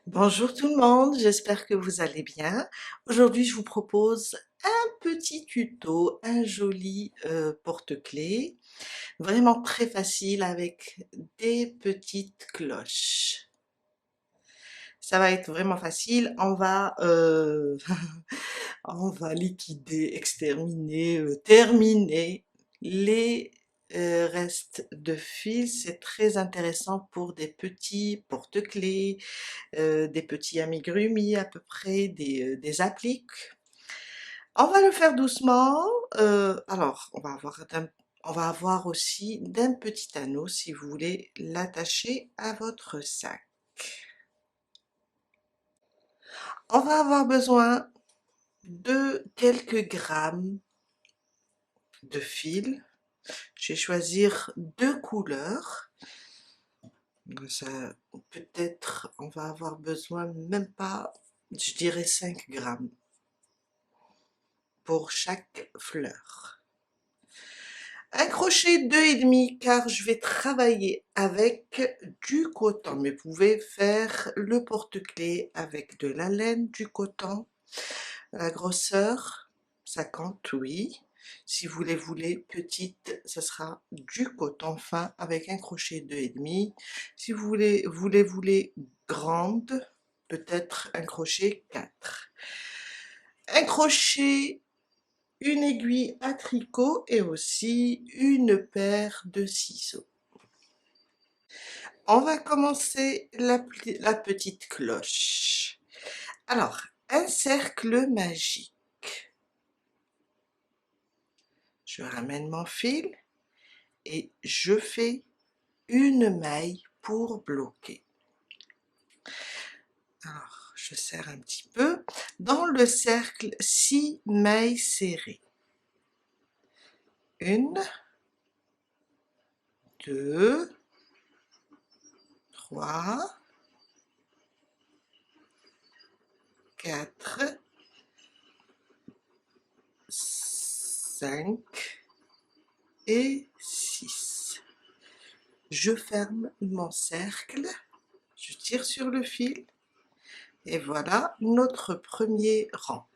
Bonjour tout le monde, j'espère que vous allez bien. Aujourd'hui, je vous propose un petit tuto, un joli porte-clés, vraiment très facile avec des petites cloches. Ça va être vraiment facile, on va liquider, exterminer, terminer les restes de fils. C'est très intéressant pour des petits porte-clés, des petits amigurumis à peu près, des appliques. On va le faire doucement. Alors, on va avoir aussi d'un petit anneau si vous voulez l'attacher à votre sac. On va avoir besoin de quelques grammes de fil. Je vais choisir deux couleurs. Ça, peut-être, on va avoir besoin même pas, je dirais 5 grammes pour chaque fleur. Un crochet 2,5 car je vais travailler avec du coton, mais vous pouvez faire le porte-clés avec de la laine, du coton. La grosseur, ça compte, oui. Si vous les voulez petites, ce sera du coton fin avec un crochet 2,5. Si vous les voulez grandes, peut-être un crochet 4. Un crochet, une aiguille à tricot et aussi une paire de ciseaux. On va commencer la petite cloche. Alors, un cercle magique. Je ramène mon fil et je fais une maille pour bloquer. Alors, je serre un petit peu. Dans le cercle, 6 mailles serrées. Une, deux, trois, quatre, 5 et 6. Je ferme mon cercle, je tire sur le fil et voilà notre premier rang.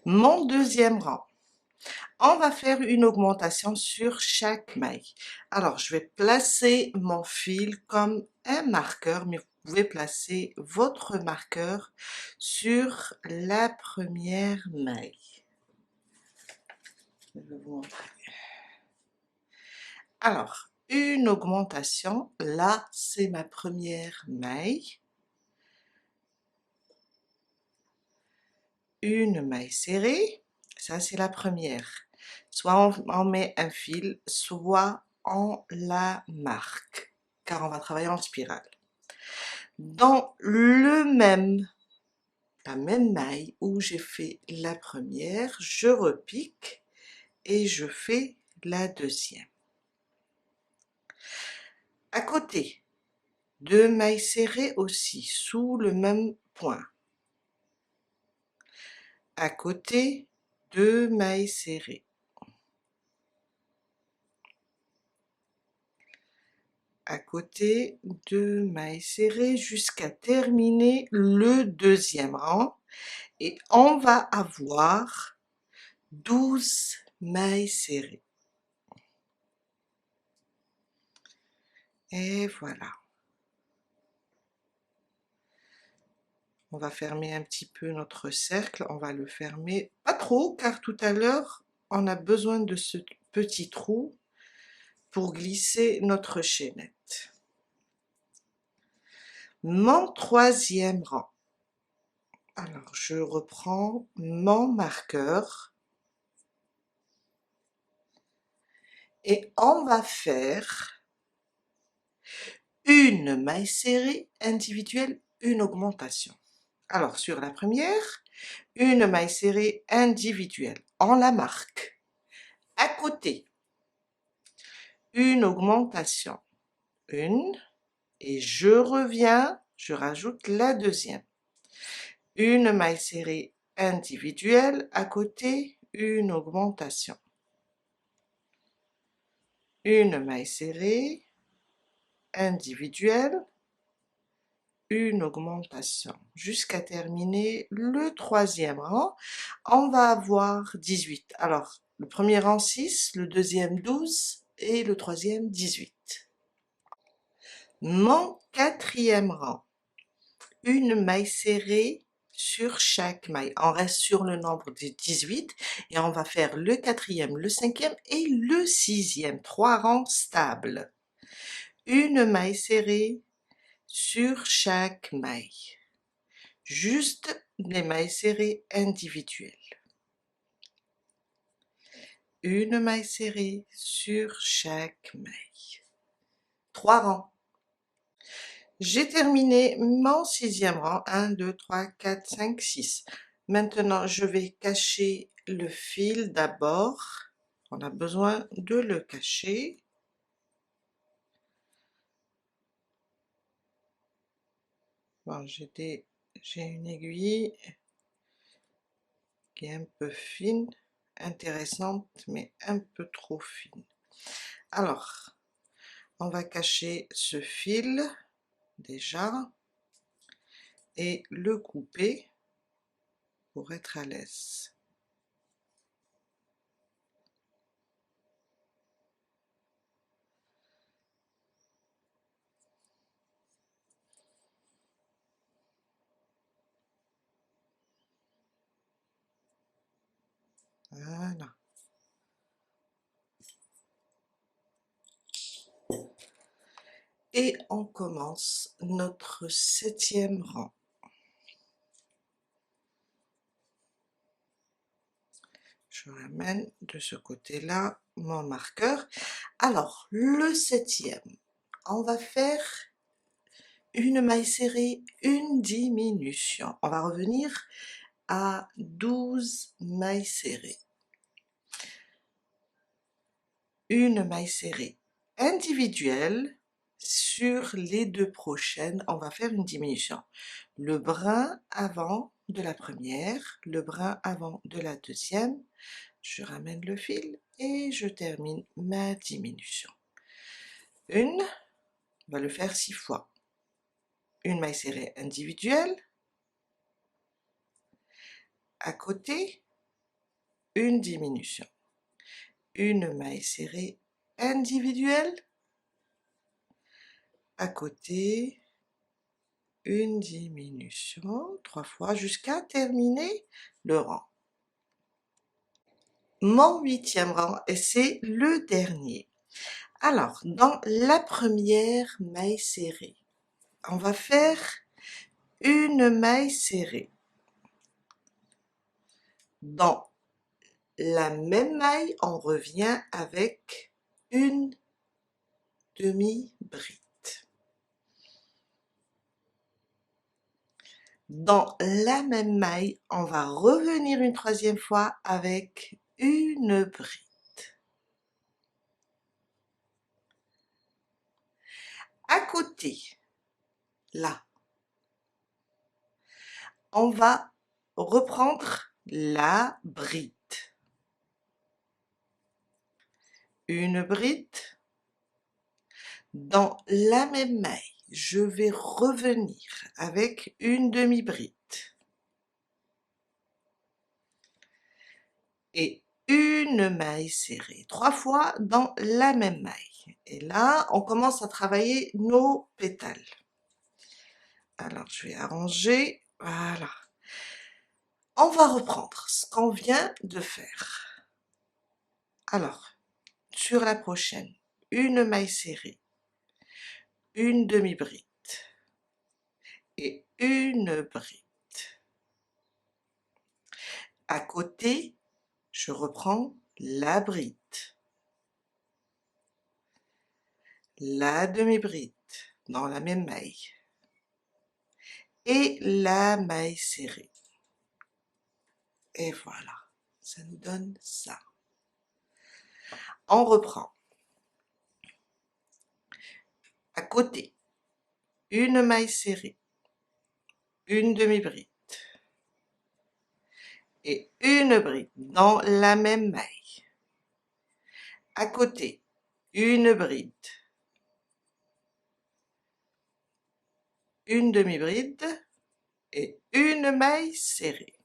Mon deuxième rang, on va faire une augmentation sur chaque maille. Alors, je vais placer mon fil comme un marqueur, mais vous pouvez placer votre marqueur sur la première maille. Je vais vous montrer. Alors, une augmentation, là, c'est ma première maille. Une maille serrée, ça c'est la première. Soit on met un fil, soit on la marque, car on va travailler en spirale. Dans la même maille où j'ai fait la première, je repique et je fais la deuxième. À côté, deux mailles serrées aussi, sous le même point. À côté, deux mailles serrées. À côté, deux mailles serrées jusqu'à terminer le deuxième rang et on va avoir 12 mailles serrées. Et voilà. On va fermer un petit peu notre cercle, on va le fermer pas trop car tout à l'heure on a besoin de ce petit trou pour glisser notre chaînette. Mon troisième rang. Alors je reprends mon marqueur et on va faire une maille serrée individuelle, une augmentation. Alors sur la première, une maille serrée individuelle, on la marque. À côté, une augmentation, une, et je reviens, je rajoute la deuxième. Une maille serrée individuelle, à côté, une augmentation. Une maille serrée individuelle, une augmentation jusqu'à terminer le troisième rang. On va avoir 18. Alors, le premier rang 6, le deuxième 12 et le troisième 18. Mon quatrième rang, une maille serrée sur chaque maille. On reste sur le nombre de 18 et on va faire le quatrième, le cinquième et le sixième. 3 rangs stables. Une maille serrée sur chaque maille. Juste des mailles serrées individuelles. Une maille serrée sur chaque maille. 3 rangs. J'ai terminé mon sixième rang. 1, 2, 3, 4, 5, 6. Maintenant, je vais cacher le fil d'abord. On a besoin de le cacher. Bon, j'ai une aiguille qui est un peu fine, intéressante, mais un peu trop fine. Alors, on va cacher ce fil déjà et le couper pour être à l'aise. Voilà. Et on commence notre septième rang. Je ramène de ce côté-là mon marqueur. Alors, le septième, on va faire une maille serrée, une diminution. On va revenir à 12 mailles serrées. Une maille serrée individuelle. Sur les deux prochaines, on va faire une diminution. Le brin avant de la première, le brin avant de la deuxième. Je ramène le fil et je termine ma diminution. On va le faire 6 fois. Une maille serrée individuelle. À côté, une diminution. Une maille serrée individuelle. À côté, une diminution, 3 fois jusqu'à terminer le rang. Mon huitième rang, et c'est le dernier. Alors, dans la première maille serrée, on va faire une maille serrée. Dans la même maille, on revient avec une demi-bride. Dans la même maille, on va revenir une troisième fois avec une bride. À côté, là, on va reprendre la bride. Une bride. Dans la même maille, je vais revenir avec une demi-bride. Et une maille serrée, 3 fois dans la même maille. Et là, on commence à travailler nos pétales. Alors, je vais arranger, voilà. On va reprendre ce qu'on vient de faire. Alors, sur la prochaine, une maille serrée, une demi-bride et une bride. À côté, je reprends la bride, la demi-bride dans la même maille et la maille serrée. Et voilà, ça nous donne ça. On reprend. À côté, une maille serrée, une demi-bride et une bride dans la même maille. À côté, une bride, une demi-bride et une maille serrée.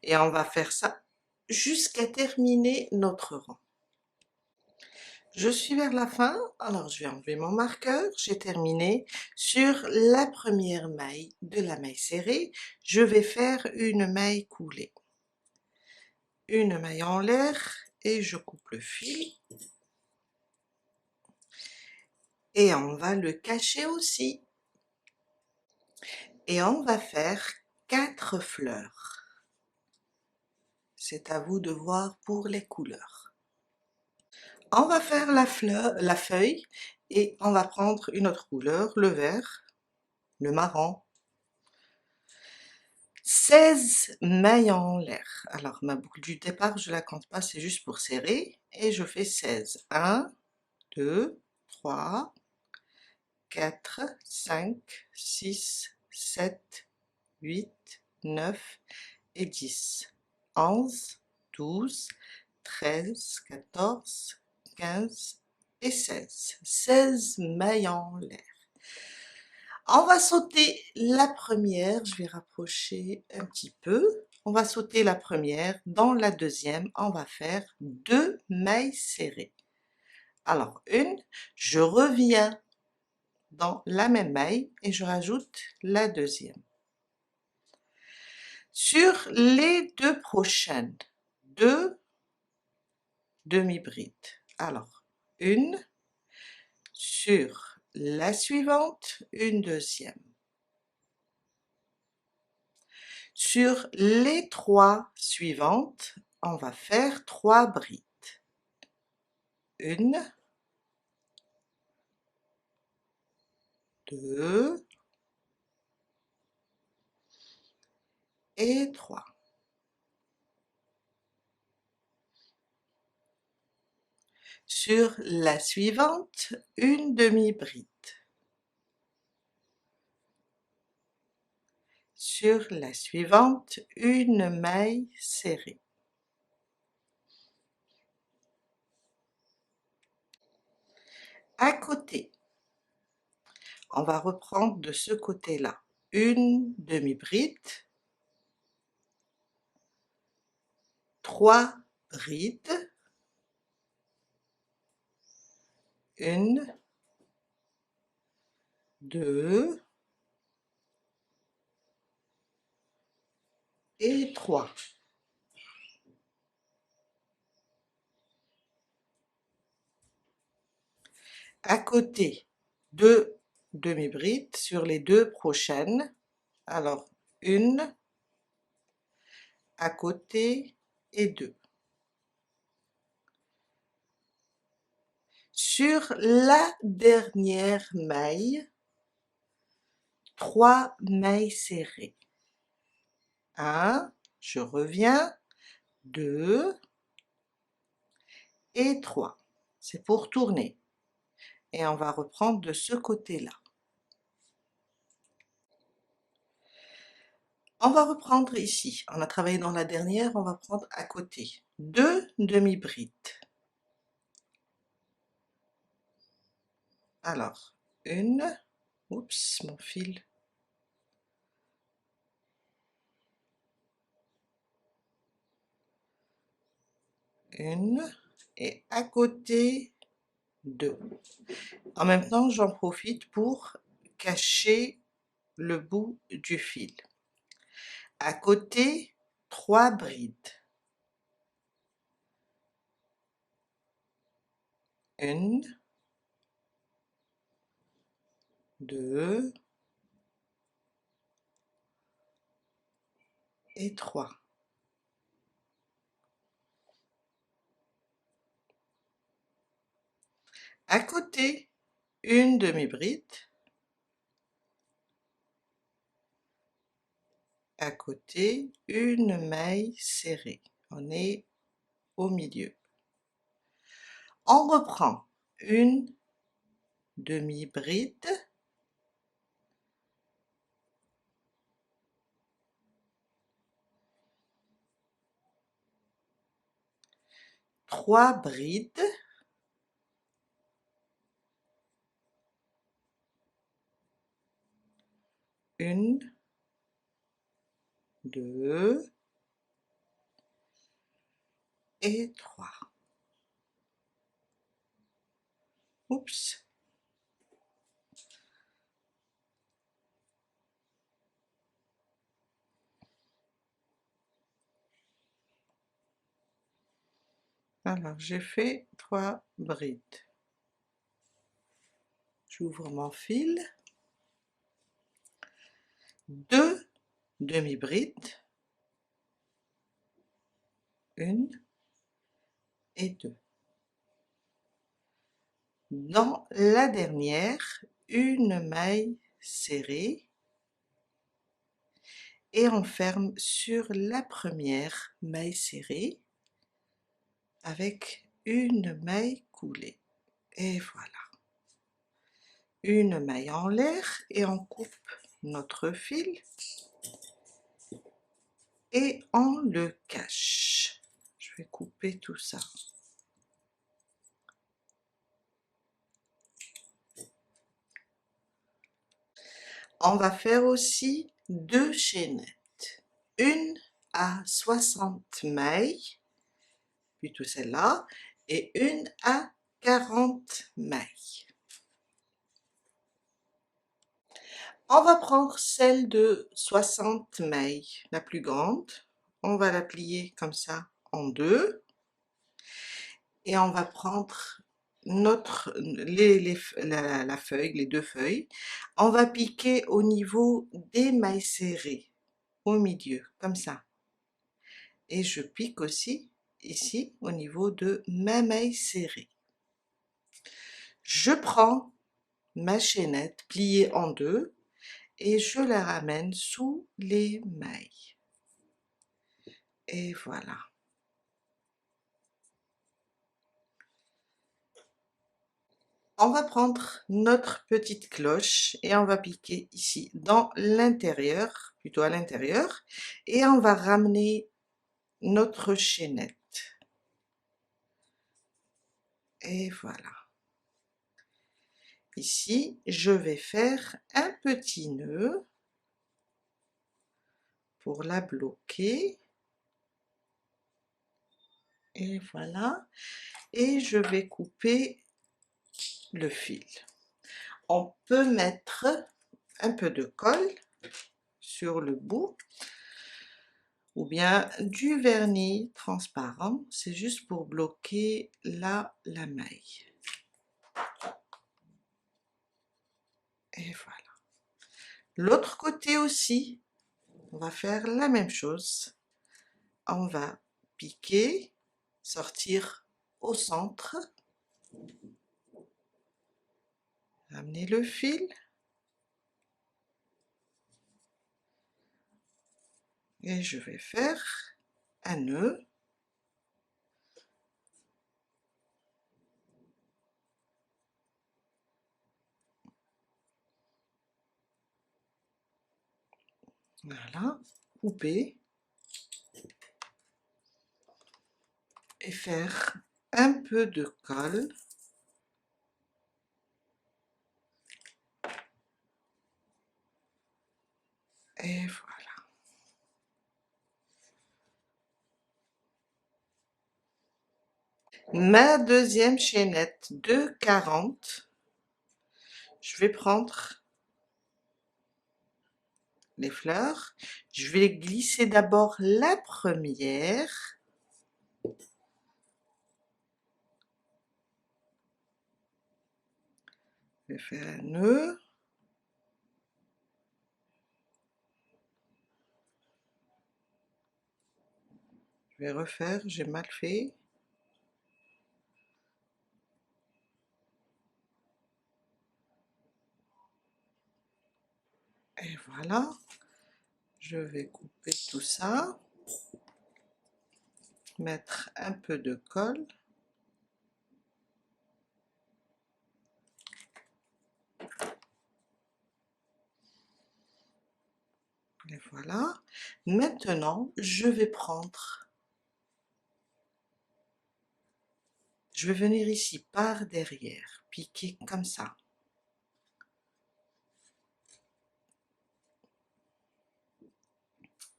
Et on va faire ça jusqu'à terminer notre rang. Je suis vers la fin, alors je vais enlever mon marqueur, j'ai terminé. Sur la première maille de la maille serrée, je vais faire une maille coulée. Une maille en l'air et je coupe le fil. Et on va le cacher aussi. Et on va faire 4 fleurs. C'est à vous de voir pour les couleurs. On va faire la feuille et on va prendre une autre couleur, le vert, le marron. 16 mailles en l'air. Alors ma boucle du départ, je la compte pas, c'est juste pour serrer. Et je fais 16. 1, 2, 3, 4, 5, 6, 7, 8, 9 et 10. 11, 12, 13, 14, 15 et 16. 16 mailles en l'air. On va sauter la première, je vais rapprocher un petit peu. On va sauter la première, dans la deuxième, on va faire 2 mailles serrées. Alors une, je reviens dans la même maille et je rajoute la deuxième. Sur les 2 prochaines, 2 demi-brides. Alors une, sur la suivante, une deuxième. Sur les 3 suivantes, on va faire 3 brides. Une, 2 et 3. Sur la suivante, une demi-bride. Sur la suivante, une maille serrée. À côté, on va reprendre de ce côté-là. Une demi-bride, 3 brides, une, 2 et 3. À côté, 2 demi-brides sur les 2 prochaines. Alors, une, à côté et 2. Sur la dernière maille, 3 mailles serrées. 1, je reviens, 2 et 3. C'est pour tourner. Et on va reprendre de ce côté-là. On va reprendre ici. On a travaillé dans la dernière, on va prendre à côté. 2 demi-brides. Alors, une, oups, mon fil. Une, et à côté, 2. En même temps, j'en profite pour cacher le bout du fil. À côté, 3 brides. Une, 2 et 3. À côté, une demi-bride. À côté, une maille serrée. On est au milieu. On reprend une demi-bride, 3 brides, Une, deux et trois. Oups. Alors, j'ai fait 3 brides. J'ouvre mon fil. 2 demi-brides. 1 et 2. Dans la dernière, une maille serrée et on ferme sur la première maille serrée avec une maille coulée. Et voilà. Une maille en l'air et on coupe notre fil et on le cache. Je vais couper tout ça. On va faire aussi 2 chaînettes. Une à 60 mailles, plutôt celle-là, et une à 40 mailles. On va prendre celle de 60 mailles, la plus grande. On va la plier comme ça en deux. Et on va prendre la feuille, les 2 feuilles. On va piquer au niveau des mailles serrées, au milieu, comme ça. Et je pique aussi ici au niveau de ma maille serrée. Je prends ma chaînette pliée en deux et je la ramène sous les mailles. Et voilà. On va prendre notre petite cloche et on va piquer ici dans l'intérieur, plutôt à l'intérieur, et on va ramener notre chaînette. Et voilà. Ici, je vais faire un petit nœud pour la bloquer. Et voilà. Et je vais couper le fil. On peut mettre un peu de colle sur le bout ou bien du vernis transparent, c'est juste pour bloquer là la maille. Et voilà. L'autre côté aussi, on va faire la même chose. On va piquer, sortir au centre, ramener le fil et je vais faire un nœud. Voilà, couper et faire un peu de colle. Et voilà. Ma deuxième chaînette de 40, je vais prendre les fleurs, je vais glisser d'abord la première, je vais faire un nœud, je vais refaire, j'ai mal fait, et voilà, je vais couper tout ça, mettre un peu de colle, et voilà. Maintenant, je vais venir ici par derrière, piquer comme ça.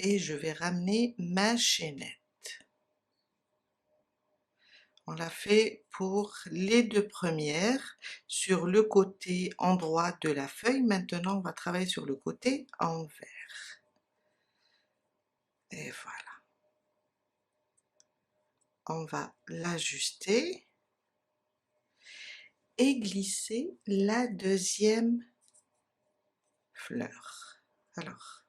et je vais ramener ma chaînette. On l'a fait pour les deux premières sur le côté endroit de la feuille. Maintenant, on va travailler sur le côté envers. Et voilà. On va l'ajuster et glisser la deuxième fleur. Alors,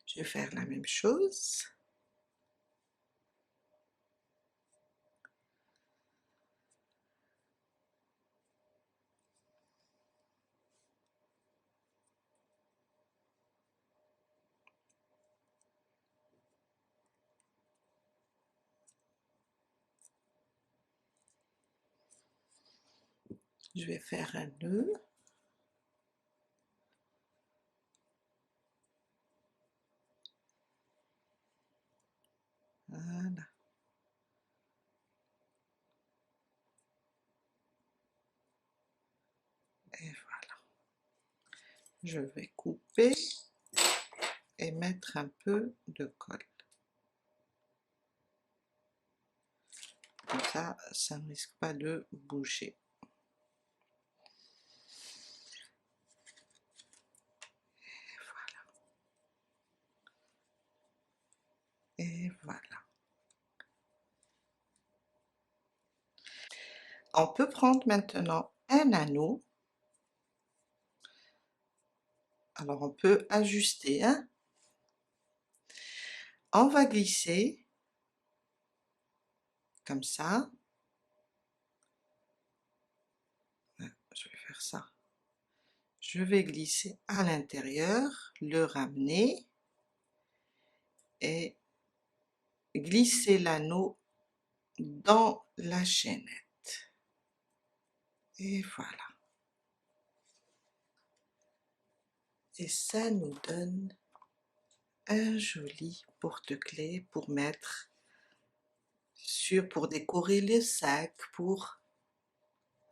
je vais faire la même chose. Je vais faire un nœud. Voilà. Et voilà. Je vais couper et mettre un peu de colle. Comme ça ne risque pas de bouger. Et voilà. On peut prendre maintenant un anneau. Alors on peut ajuster, hein. On va glisser comme ça. Je vais faire ça. Je vais glisser à l'intérieur, le ramener et glisser l'anneau dans la chaînette. Et voilà. Et ça nous donne un joli porte-clés pour mettre pour décorer le sac, voilà.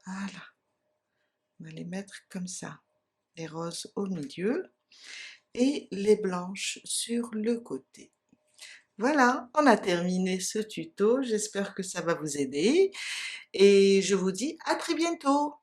On va les mettre comme ça. Les roses au milieu et les blanches sur le côté. Voilà, on a terminé ce tuto. J'espère que ça va vous aider et je vous dis à très bientôt.